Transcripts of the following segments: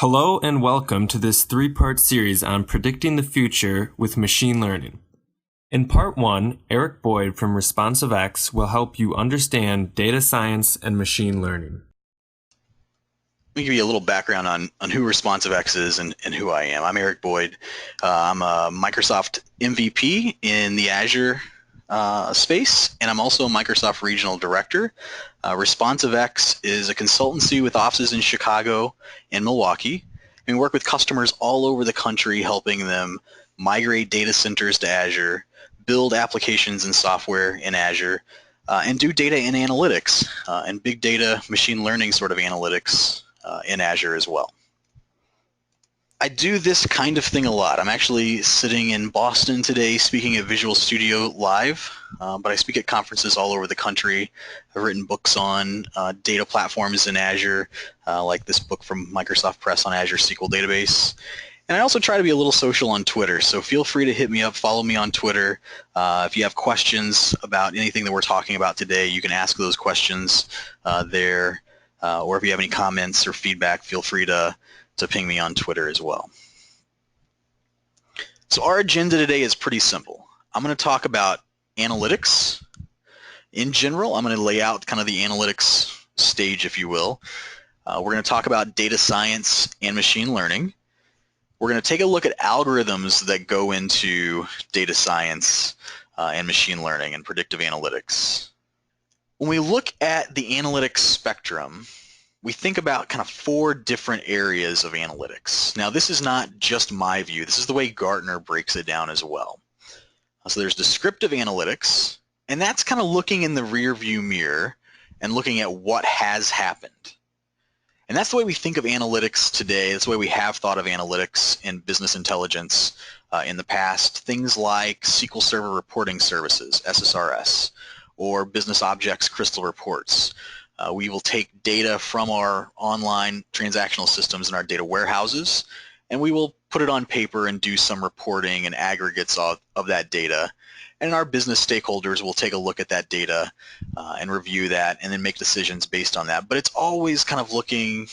Hello and welcome to this three-part series on predicting the future with machine learning. In part 1, Eric Boyd from responsiveX will help you understand data science and machine learning. Let me give you a little background on who responsiveX is and who I am. I'm Eric Boyd. I'm a Microsoft MVP in the Azure space, and I'm also a Microsoft Regional Director. responsiveX is a consultancy with offices in Chicago and Milwaukee, and we work with customers all over the country helping them migrate data centers to Azure, build applications and software in Azure, and do data and analytics and big data machine learning sort of analytics in Azure as well. I do this kind of thing a lot. I'm actually sitting in Boston today speaking at Visual Studio Live, but I speak at conferences all over the country. I've written books on data platforms in Azure, like this book from Microsoft Press on Azure SQL Database. And I also try to be a little social on Twitter, so feel free to hit me up, follow me on Twitter. If you have questions about anything that we're talking about today, you can ask those questions there. Or if you have any comments or feedback, feel free to ping me on Twitter as well. So our agenda today is pretty simple. I'm going to talk about analytics in general. I'm going to lay out kind of the analytics stage, if you will. We're going to talk about data science and machine learning. We're going to take a look at algorithms that go into data science and machine learning and predictive analytics. When we look at the analytics spectrum, we think about kind of 4 different areas of analytics. Now, this is not just my view. This is the way Gartner breaks it down as well. So there's descriptive analytics, and that's kind of looking in the rear view mirror and looking at what has happened. And that's the way we think of analytics today. That's the way we have thought of analytics in business intelligence in the past. Things like SQL Server Reporting Services, SSRS, or Business Objects Crystal Reports. We will take data from our online transactional systems in our data warehouses, and we will put it on paper and do some reporting and aggregates of that data. And our business stakeholders will take a look at that data and review that and then make decisions based on that. But it's always kind of looking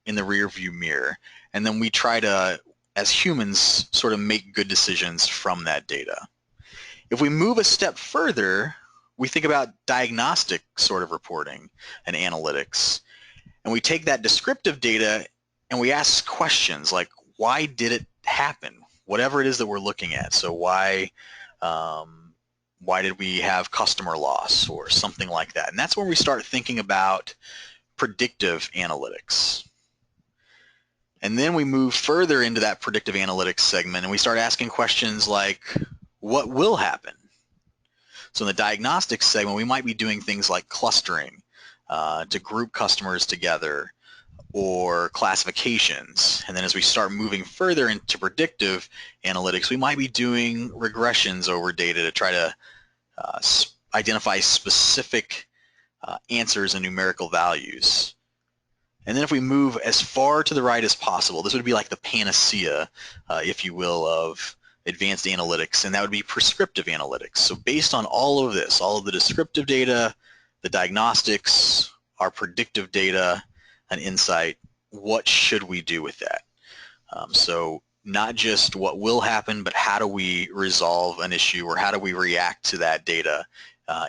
in the rear view mirror. And then we try to, as humans, sort of make good decisions from that data. If we move a step further, we think about diagnostic sort of reporting and analytics. And we take that descriptive data and we ask questions like, why did it happen? Whatever it is that we're looking at. So why did we have customer loss or something like that? And that's when we start thinking about predictive analytics. And then we move further into that predictive analytics segment and we start asking questions like, what will happen? So in the diagnostics segment, we might be doing things like clustering to group customers together or classifications. And then as we start moving further into predictive analytics, we might be doing regressions over data to try to identify specific answers and numerical values. And then if we move as far to the right as possible, this would be like the panacea, if you will, of advanced analytics, and that would be prescriptive analytics. So based on all of this, all of the descriptive data, the diagnostics, our predictive data and insight, what should we do with that? So not just what will happen, but how do we resolve an issue or how do we react to that data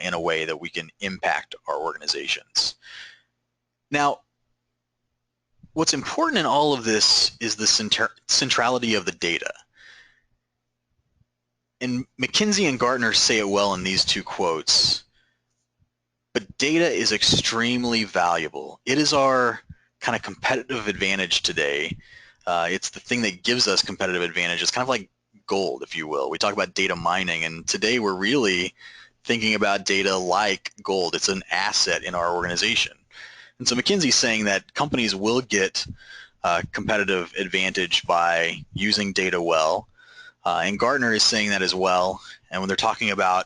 in a way that we can impact our organizations? Now, what's important in all of this is the centrality of the data. And McKinsey and Gartner say it well in these 2 quotes, but data is extremely valuable. It is our kind of competitive advantage today. It's the thing that gives us competitive advantage. It's kind of like gold, if you will. We talk about data mining, and today we're really thinking about data like gold. It's an asset in our organization. And so McKinsey's saying that companies will get competitive advantage by using data well. And Gartner is saying that as well. And when they're talking about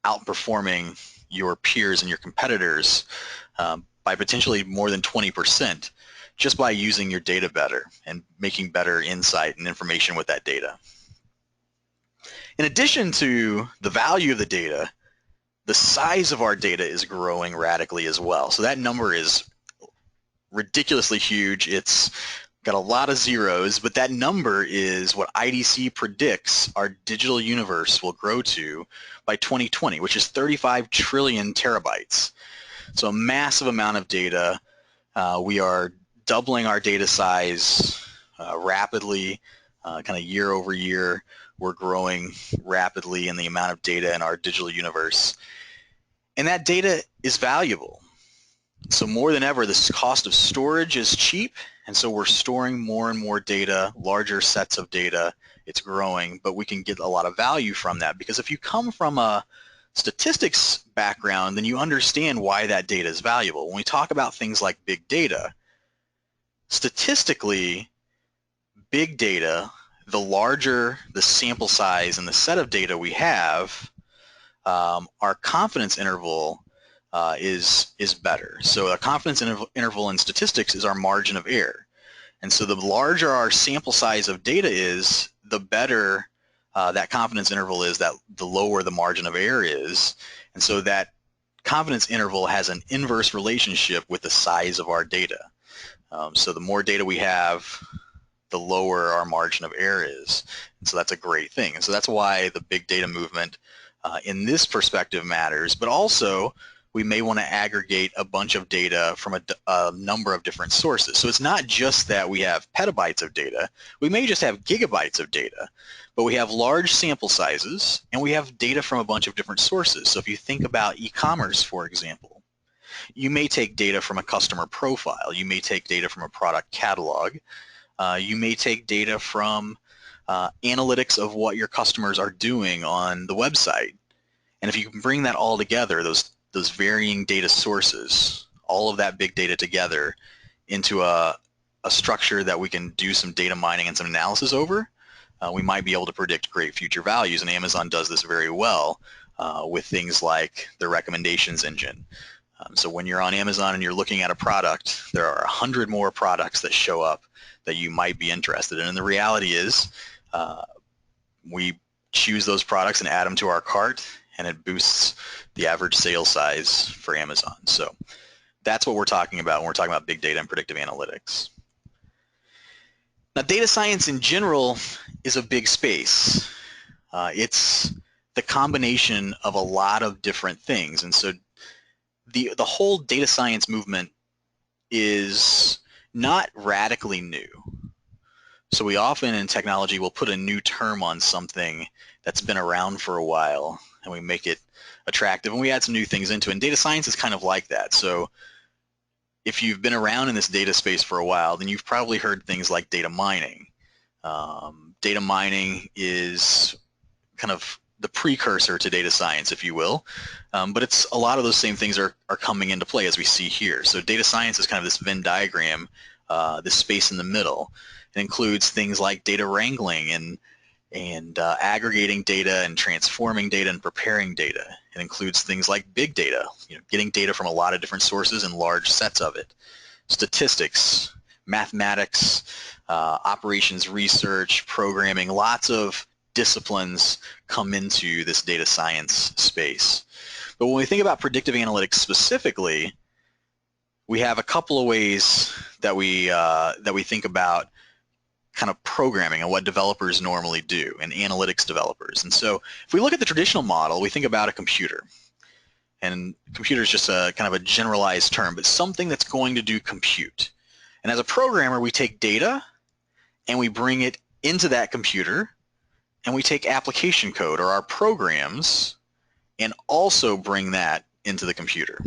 outperforming your peers and your competitors by potentially more than 20% just by using your data better and making better insight and information with that data. In addition to the value of the data, the size of our data is growing radically as well. So that number is ridiculously huge. It's got a lot of zeros, but that number is what IDC predicts our digital universe will grow to by 2020, which is 35 trillion terabytes. So a massive amount of data. We are doubling our data size rapidly, kind of year over year. We're growing rapidly in the amount of data in our digital universe. And that data is valuable. So more than ever, this cost of storage is cheap, and so we're storing more and more data, larger sets of data. It's growing, but we can get a lot of value from that, because if you come from a statistics background, then you understand why that data is valuable. When we talk about things like big data, statistically, big data, the larger the sample size and the set of data we have, our confidence interval is better. So a confidence interval in statistics is our margin of error. And so the larger our sample size of data is, the better that confidence interval is, that the lower the margin of error is. And so that confidence interval has an inverse relationship with the size of our data. So the more data we have, the lower our margin of error is. And so that's a great thing. And so that's why the big data movement in this perspective matters. But also, we may want to aggregate a bunch of data from a number of different sources. So it's not just that we have petabytes of data. We may just have gigabytes of data, but we have large sample sizes, and we have data from a bunch of different sources. So if you think about e-commerce, for example, you may take data from a customer profile. You may take data from a product catalog. You may take data from analytics of what your customers are doing on the website. And if you can bring that all together, those varying data sources, all of that big data together into a structure that we can do some data mining and some analysis over, we might be able to predict great future values. And Amazon does this very well with things like the recommendations engine. So when you're on Amazon and you're looking at a product, there are 100 more products that show up that you might be interested in. And the reality is we choose those products and add them to our cart, and it boosts the average sale size for Amazon. So that's what we're talking about when we're talking about big data and predictive analytics. Now, data science in general is a big space. It's the combination of a lot of different things. And so the whole data science movement is not radically new. So we often in technology will put a new term on something that's been around for a while, and we make it attractive, and we add some new things into it. And data science is kind of like that. So if you've been around in this data space for a while, then you've probably heard things like data mining. Data mining is kind of the precursor to data science, if you will, but it's a lot of those same things are coming into play as we see here. So data science is kind of this Venn diagram, this space in the middle. It includes things like data wrangling and aggregating data and transforming data and preparing data. It includes things like big data, getting data from a lot of different sources and large sets of it. Statistics, mathematics, operations research, programming, lots of disciplines come into this data science space. But when we think about predictive analytics specifically, we have a couple of ways that we think about kind of programming and what developers normally do, and analytics developers. And so if we look at the traditional model, we think about a computer. And computer is just a kind of a generalized term, but something that's going to do compute. And as a programmer, we take data and we bring it into that computer, and we take application code or our programs and also bring that into the computer.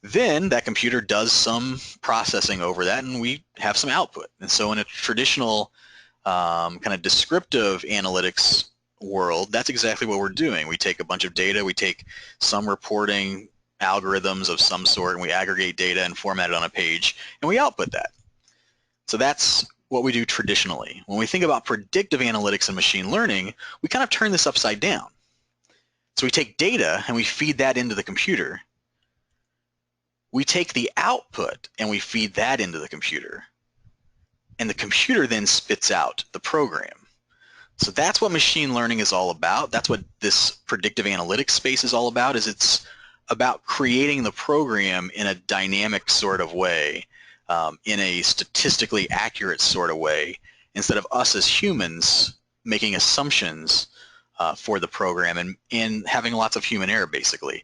Then that computer does some processing over that, and we have some output. And so in a traditional kind of descriptive analytics world, that's exactly what we're doing. We take a bunch of data, we take some reporting algorithms of some sort, and we aggregate data and format it on a page, and we output that. So that's what we do traditionally. When we think about predictive analytics and machine learning, we kind of turn this upside down. So we take data and we feed that into the computer. We take the output and we feed that into the computer. And the computer then spits out the program. So that's what machine learning is all about. That's what this predictive analytics space is all about, is it's about creating the program in a dynamic sort of way in a statistically accurate sort of way, instead of us as humans making assumptions for the program and having lots of human error, basically.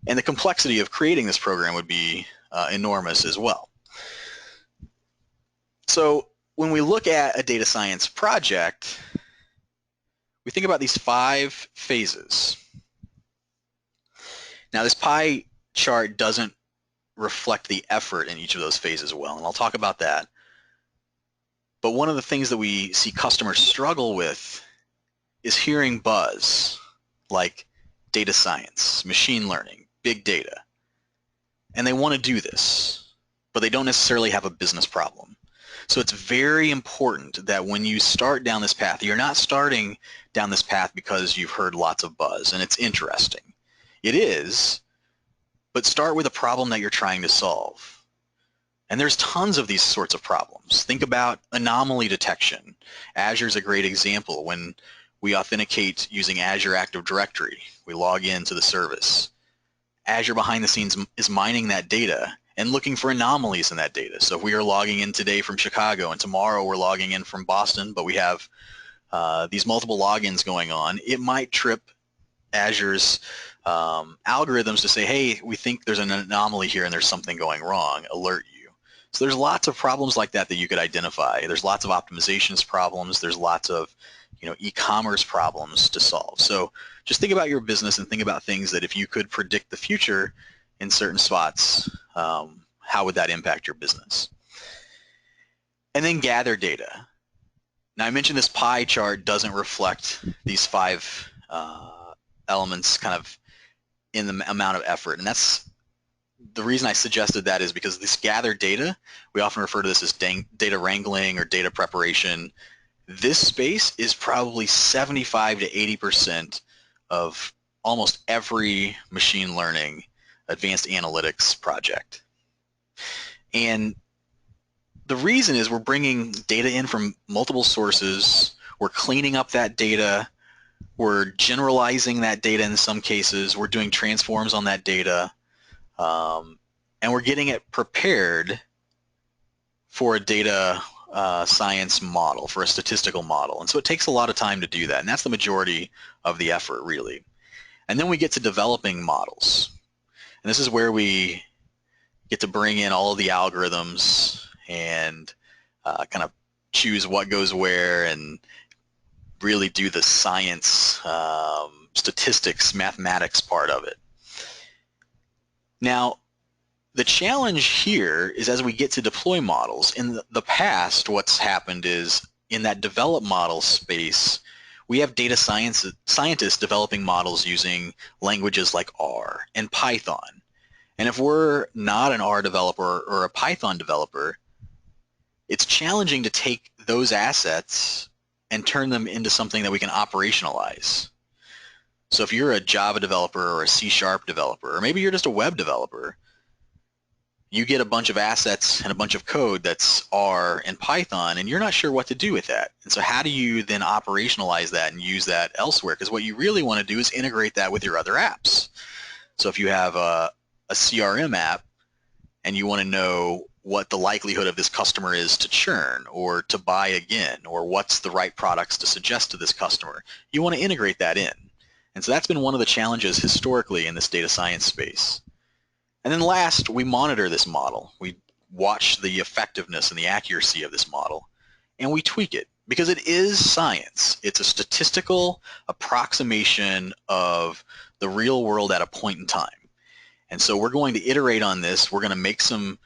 And the complexity of creating this program would be enormous as well. So when we look at a data science project, we think about these 5 phases. Now, this pie chart doesn't reflect the effort in each of those phases well, and I'll talk about that. But one of the things that we see customers struggle with is hearing buzz like data science, machine learning, big data. And they want to do this, but they don't necessarily have a business problem. So it's very important that when you start down this path, you're not starting down this path because you've heard lots of buzz and it's interesting. It is, but start with a problem that you're trying to solve. And there's tons of these sorts of problems. Think about anomaly detection. Azure's a great example. When we authenticate using Azure Active Directory, we log into the service. Azure behind the scenes is mining that data and looking for anomalies in that data. So if we are logging in today from Chicago and tomorrow we're logging in from Boston, but we have these multiple logins going on, it might trip Azure's algorithms to say, hey, we think there's an anomaly here and there's something going wrong, alert you. So there's lots of problems like that you could identify. There's lots of optimizations problems. There's lots of e-commerce problems to solve. So just think about your business and think about things that if you could predict the future in certain spots, how would that impact your business? And then gather data. Now, I mentioned this pie chart doesn't reflect these 5 elements kind of in the amount of effort. And that's the reason I suggested that is because this gathered data, we often refer to this as data wrangling or data preparation. This space is probably 75 to 80% of almost every machine learning advanced analytics project. And the reason is we're bringing data in from multiple sources, we're cleaning up that data, we're generalizing that data in some cases, we're doing transforms on that data, and we're getting it prepared for a data science model, for a statistical model. And so it takes a lot of time to do that, and that's the majority of the effort, really. And then we get to developing models. And this is where we get to bring in all of the algorithms and kind of choose what goes where and really do the science, statistics, mathematics part of it. Now, the challenge here is as we get to deploy models, in the past what's happened is in that develop model space, we have data scientists developing models using languages like R and Python. And if we're not an R developer or a Python developer, it's challenging to take those assets and turn them into something that we can operationalize. So if you're a Java developer or a C# developer, or maybe you're just a web developer, you get a bunch of assets and a bunch of code that's R and Python, and you're not sure what to do with that. And so how do you then operationalize that and use that elsewhere? Because what you really want to do is integrate that with your other apps. So if you have a CRM app and you want to know what the likelihood of this customer is to churn or to buy again, or what's the right products to suggest to this customer, you want to integrate that in. And so that's been one of the challenges historically in this data science space. And then last, we monitor this model. We watch the effectiveness and the accuracy of this model, and we tweak it because it is science. It's a statistical approximation of the real world at a point in time. And so we're going to iterate on this. We're going to make some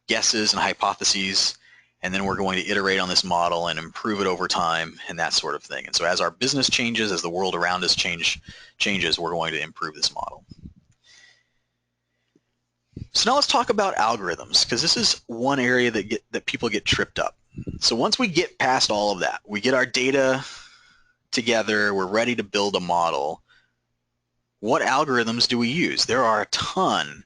guesses and hypotheses, and then we're going to iterate on this model and improve it over time and that sort of thing. And so as our business changes, as the world around us changes, we're going to improve this model. So now let's talk about algorithms, because this is one area that people get tripped up. So once we get past all of that, we get our data together, we're ready to build a model. What algorithms do we use? There are a ton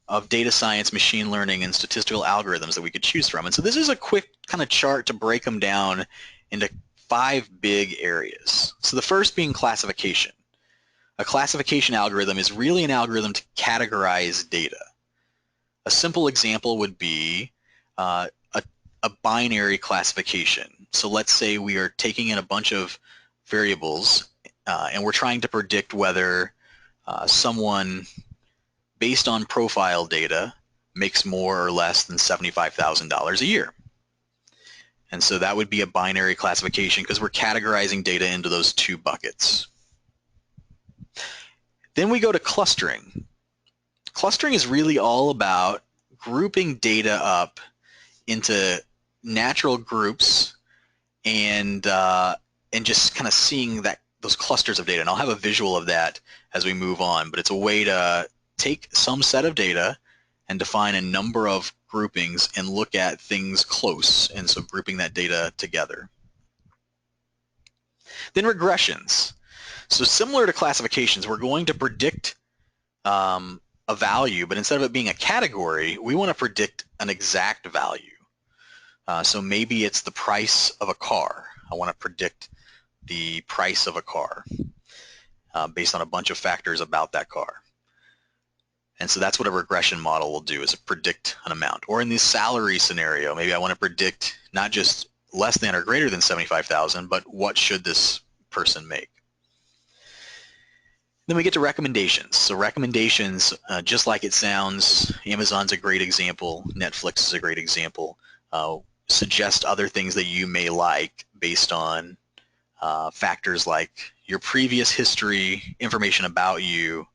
of data science, machine learning, and statistical algorithms that we could choose from. And so this is a quick kind of chart to break them down into 5 big areas. So the first being classification. A classification algorithm is really an algorithm to categorize data. A simple example would be a binary classification. So let's say we are taking in a bunch of variables and we're trying to predict whether someone based on profile data makes more or less than $75,000 a year. And so that would be a binary classification because we're categorizing data into those two buckets. Then we go to clustering. Clustering is really all about grouping data up into natural groups and just kind of seeing those clusters of data. And I'll have a visual of that as we move on, but it's a way to take some set of data and define a number of groupings and look at things close, and so grouping that data together. Then regressions. So similar to classifications, we're going to predict a value, but instead of it being a category, we want to predict an exact value. So maybe it's the price of a car. I want to predict the price of a car based on a bunch of factors about that car. And so that's what a regression model will do, is predict an amount. Or in the salary scenario, maybe I want to predict not just less than or greater than 75,000, but what should this person make? Then we get to recommendations. So recommendations, just like it sounds, Amazon's a great example, Netflix is a great example. Suggest other things that you may like based on factors like your previous history, information about you,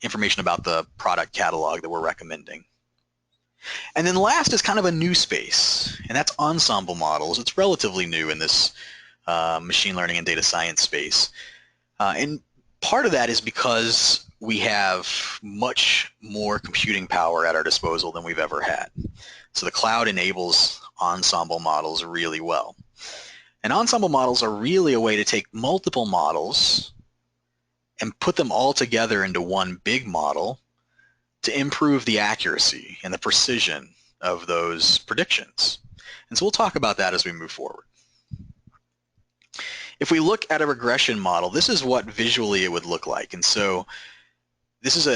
information about the product catalog that we're recommending. And then last is kind of a new space, and that's ensemble models. It's relatively new in this machine learning and data science space. And part of that is because we have much more computing power at our disposal than we've ever had. So the cloud enables ensemble models really well. And ensemble models are really a way to take multiple models and put them all together into one big model to improve the accuracy and the precision of those predictions. And so we'll talk about that as we move forward. If we look at a regression model, this is what visually it would look like. And so this is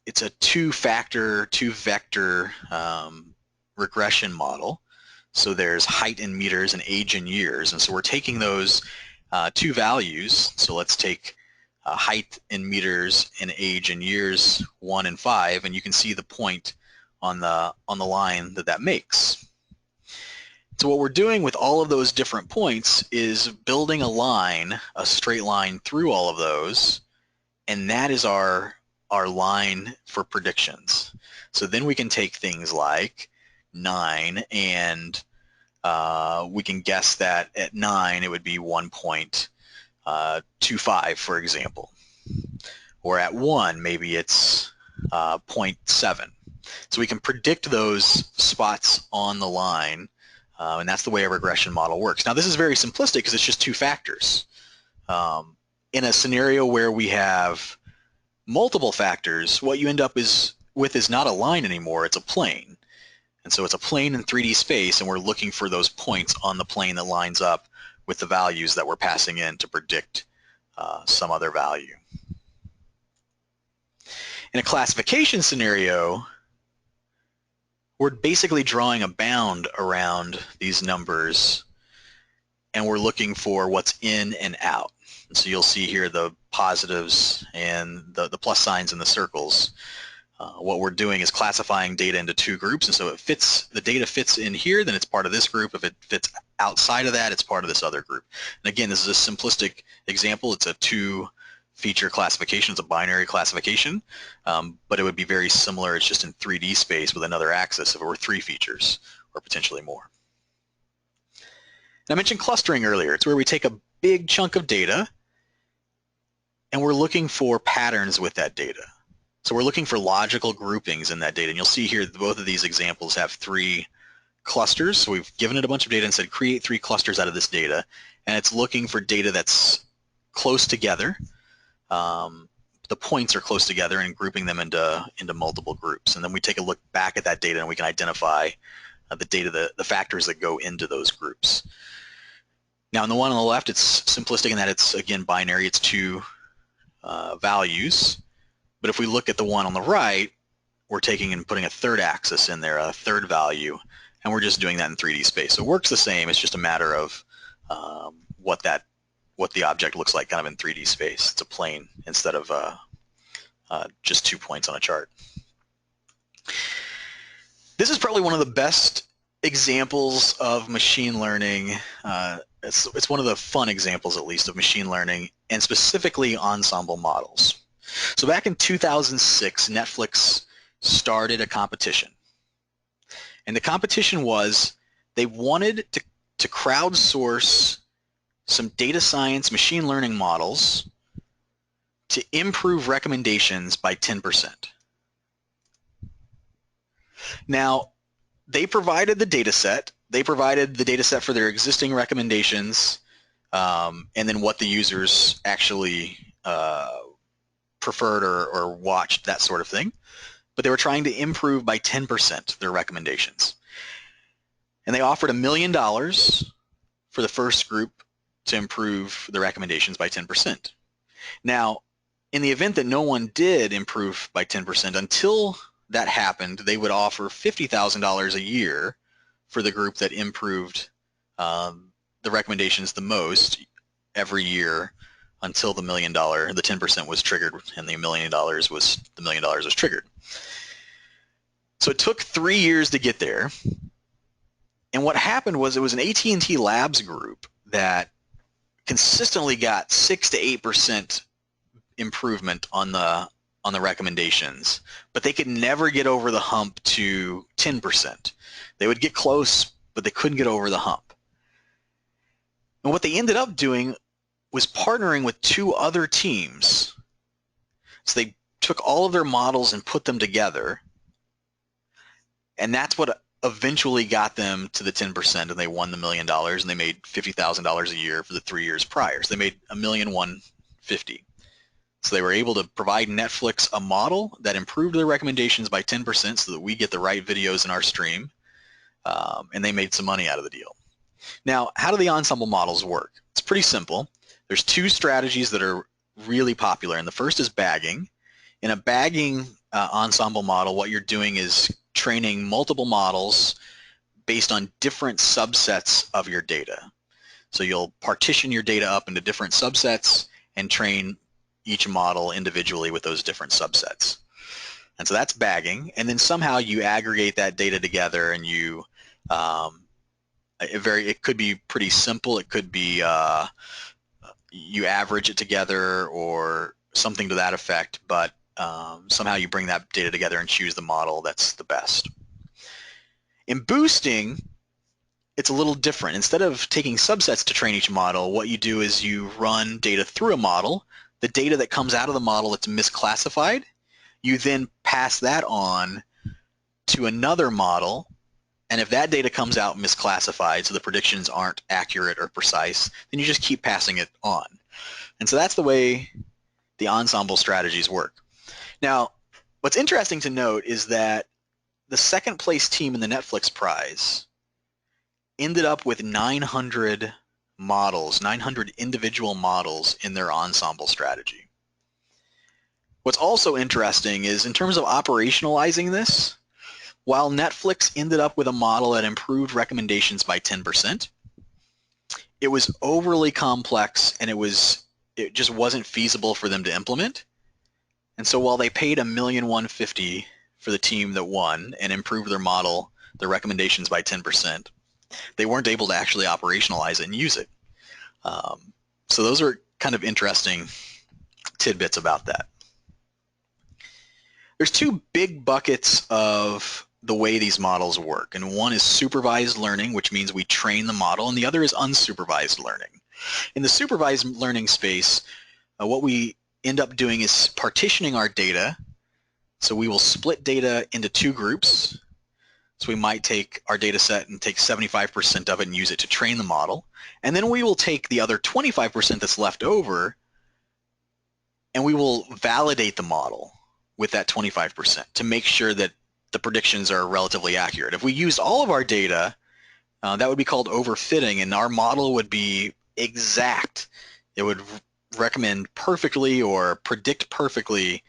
it's a two-factor, two-vector regression model. So there's height in meters and age in years. And so we're taking those two values. So let's take height in meters and age in years 1 and 5, and you can see the point on the line that makes. So what we're doing with all of those different points is building a line, a straight line through all of those, and that is our line for predictions. So then we can take things like 9 and we can guess that at 9 it would be 1.25, for example. Or at 1, maybe it's 0.7. So we can predict those spots on the line, and that's the way a regression model works. Now this is very simplistic because it's just two factors. In a scenario where we have multiple factors, what you end up with is not a line anymore, it's a plane. And so it's a plane in 3D space, and we're looking for those points on the plane that lines up with the values that we're passing in to predict some other value. In a classification scenario, we're basically drawing a bound around these numbers, and we're looking for what's in and out. And so you'll see here the positives and the plus signs in the circles. What we're doing is classifying data into two groups, and so the data fits in here, then it's part of this group. If it fits outside of that, it's part of this other group. And again, this is a simplistic example. It's a two-feature classification. It's a binary classification, but it would be very similar. It's just in 3D space with another axis if it were 3 features or potentially more. And I mentioned clustering earlier. It's where we take a big chunk of data and we're looking for patterns with that data. So we're looking for logical groupings in that data. And you'll see here both of these examples have 3 clusters. So we've given it a bunch of data and said create 3 clusters out of this data. And it's looking for data that's close together. The points are close together and grouping them into multiple groups. And then we take a look back at that data and we can identify the factors that go into those groups. Now in the one on the left, it's simplistic in that it's, again, binary. It's 2 values. But if we look at the one on the right, we're taking and putting a third axis in there, a third value, and we're just doing that in 3D space. So it works the same. It's just a matter of what the object looks like kind of in 3D space. It's a plane instead of just 2 points on a chart. This is probably one of the best examples of machine learning. It's one of the fun examples, at least, of machine learning, and specifically ensemble models. So back in 2006, Netflix started a competition. And the competition was they wanted to crowdsource some data science machine learning models to improve recommendations by 10%. Now, they provided the data set. They provided the data set for their existing recommendations, and then what the users actually preferred or watched, that sort of thing. But they were trying to improve by 10% their recommendations. And they offered $1 million for the first group to improve the recommendations by 10%. Now, in the event that no one did improve by 10%, until that happened, they would offer $50,000 a year for the group that improved the recommendations the most every year until the $1 million, the 10% was triggered, and the $1 million was triggered. So it took 3 years to get there. And what happened was it was an AT&T Labs group that consistently got 6 to 8% improvement on the recommendations, but they could never get over the hump to 10%. They would get close, but they couldn't get over the hump. And what they ended up doing was partnering with 2 other teams. So they took all of their models and put them together, and that's what eventually got them to the 10%, and they won the $1 million, and they made $50,000 a year for the 3 years prior. So they made $1,150,000. So they were able to provide Netflix a model that improved their recommendations by 10% so that we get the right videos in our stream, and they made some money out of the deal. Now, how do the ensemble models work? It's pretty simple. There's 2 strategies that are really popular, and the first is bagging. In a bagging ensemble model, what you're doing is training multiple models based on different subsets of your data. So you'll partition your data up into different subsets and train each model individually with those different subsets. And so that's bagging, and then somehow you aggregate that data together, and you it could be pretty simple. It could be you average it together or something to that effect, but somehow you bring that data together and choose the model that's the best. In boosting, it's a little different. Instead of taking subsets to train each model, what you do is you run data through a model. The data that comes out of the model that's misclassified, you then pass that on to another model, and if that data comes out misclassified, so the predictions aren't accurate or precise, then you just keep passing it on. And so that's the way the ensemble strategies work. Now, what's interesting to note is that the second place team in the Netflix prize ended up with 900 models, 900 individual models in their ensemble strategy. What's also interesting is in terms of operationalizing this, while Netflix ended up with a model that improved recommendations by 10%, it was overly complex, and it just wasn't feasible for them to implement. And so while they paid $1,150,000 for the team that won and improved their model, their recommendations by 10%, they weren't able to actually operationalize it and use it. So those are kind of interesting tidbits about that. There's 2 big buckets of the way these models work, and one is supervised learning, which means we train the model, and the other is unsupervised learning. In the supervised learning space, what we end up doing is partitioning our data. So we will split data into 2 groups. So we might take our data set and take 75% of it and use it to train the model. And then we will take the other 25% that's left over, and we will validate the model with that 25% to make sure that the predictions are relatively accurate. If we used all of our data, that would be called overfitting, and our model would be exact. It would recommend perfectly or predict perfectly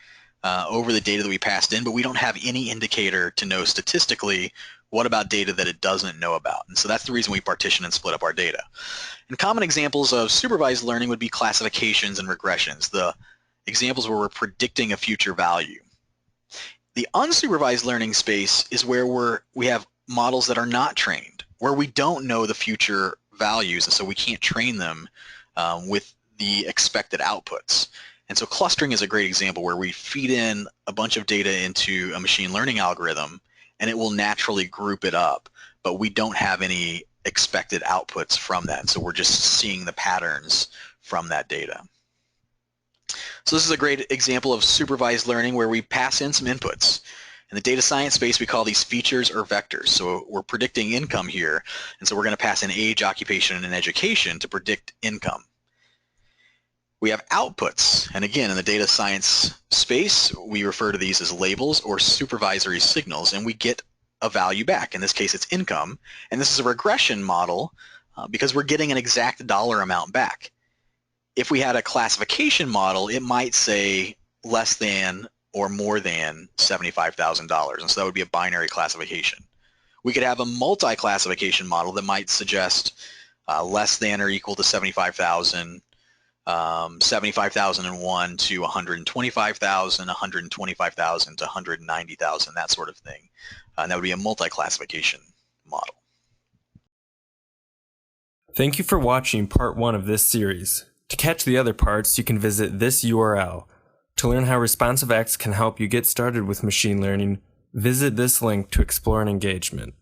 over the data that we passed in, but we don't have any indicator to know statistically what about data that it doesn't know about. And so that's the reason we partition and split up our data. And common examples of supervised learning would be classifications and regressions, the examples where we're predicting a future value. The unsupervised learning space is where we have models that are not trained, where we don't know the future values, and so we can't train them with the expected outputs. And so clustering is a great example where we feed in a bunch of data into a machine learning algorithm and it will naturally group it up, but we don't have any expected outputs from that. So we're just seeing the patterns from that data. So this is a great example of supervised learning where we pass in some inputs. In the data science space, we call these features or vectors. So we're predicting income here, and so we're going to pass in age, occupation, and education to predict income. We have outputs, and again, in the data science space, we refer to these as labels or supervisory signals, and we get a value back. In this case, it's income, and this is a regression model because we're getting an exact dollar amount back. If we had a classification model, it might say less than or more than $75,000, and so that would be a binary classification. We could have a multi-classification model that might suggest less than or equal to 75,000, 75,001 to 125,000, 125,000 to 190,000, that sort of thing. And that would be a multi-classification model. Thank you for watching part 1 of this series. To catch the other parts, you can visit this URL. To learn how responsiveX can help you get started with machine learning, visit this link to explore an engagement.